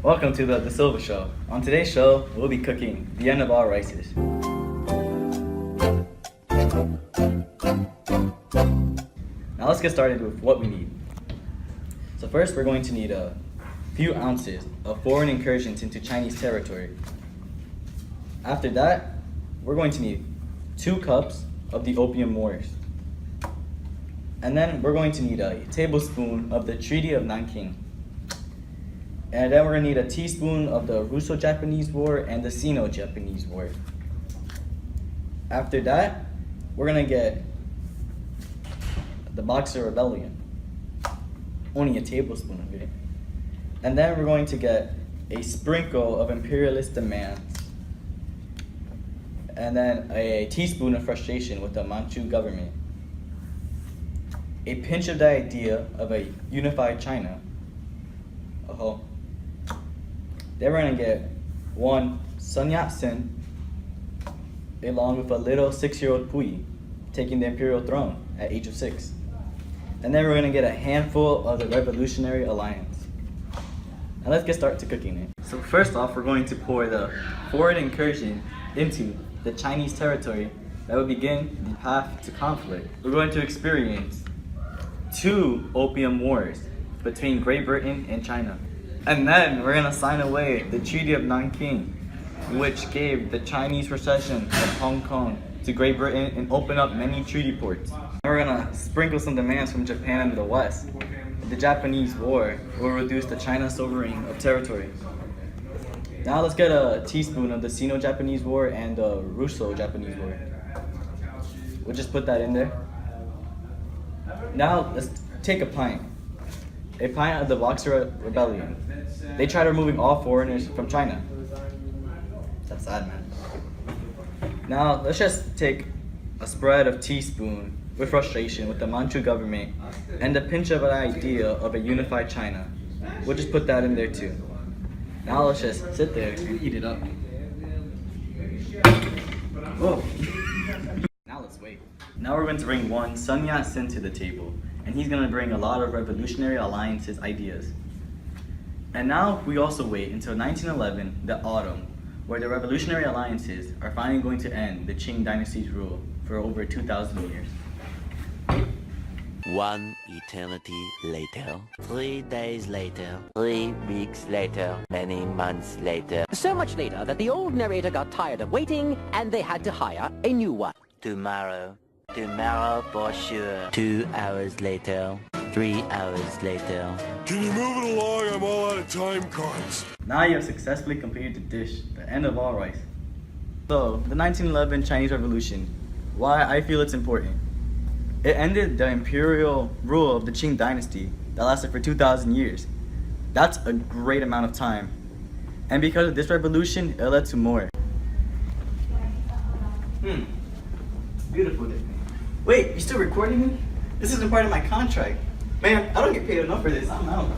Welcome to the Silva Show. On today's show, we'll be cooking the end of all rices. Now let's get started with what we need. So first, we're going to need a few ounces of foreign incursions into Chinese territory. After that, we're going to need 2 cups of the Opium Wars. And then we're going to need a tablespoon of the Treaty of Nanking. And then we're going to need a teaspoon of the Russo-Japanese War and the Sino-Japanese War. After that, we're going to get the Boxer Rebellion. Only a tablespoon of it. And then we're going to get a sprinkle of imperialist demands. And then a teaspoon of frustration with the Manchu government. A pinch of the idea of a unified China. Then we're gonna get one Sun Yat-sen, along with a little 6-year-old Puyi, taking the imperial throne at age of 6. And then we're gonna get a handful of the Revolutionary Alliance. Now let's get started to cooking it. So first off, we're going to pour the foreign incursion into the Chinese territory that would begin the path to conflict. We're going to experience 2 opium wars between Great Britain and China. And then we're gonna sign away the Treaty of Nanking, which gave the Chinese possession of Hong Kong to Great Britain and opened up many treaty ports. And we're gonna sprinkle some demands from Japan and the West. The Japanese War will reduce the China sovereign of territory. Now let's get a teaspoon of the Sino-Japanese War and the Russo-Japanese War. We'll just put that in there. Now let's take a pint of the Boxer Rebellion. They tried removing all foreigners from China. That's sad, man. Now let's just take a spread of teaspoon with frustration with the Manchu government and a pinch of an idea of a unified China. We'll just put that in there too. Now let's just sit there and eat it up. Whoa. Now let's wait. Now we're going to bring one Sun Yat-sen to the table, and he's going to bring a lot of Revolutionary Alliance's ideas. And now we also wait until 1911, the autumn, where the Revolutionary Alliances are finally going to end the Qing dynasty's rule for over 2,000 years. One eternity later, 3 days later, 3 weeks later, many months later. So much later that the old narrator got tired of waiting and they had to hire a new one. Tomorrow for sure. 2 hours later, 3 hours later. Can you move it along? I'm all out of time cards. Now you have successfully completed the dish, the end of all rice. So, the 1911 Chinese Revolution, why I feel it's important. It ended the imperial rule of the Qing dynasty that lasted for 2,000 years. That's a great amount of time. And because of this revolution, it led to more. Beautiful. Wait, you still recording me? This isn't part of my contract. Man, I don't get paid enough for this. I'm out.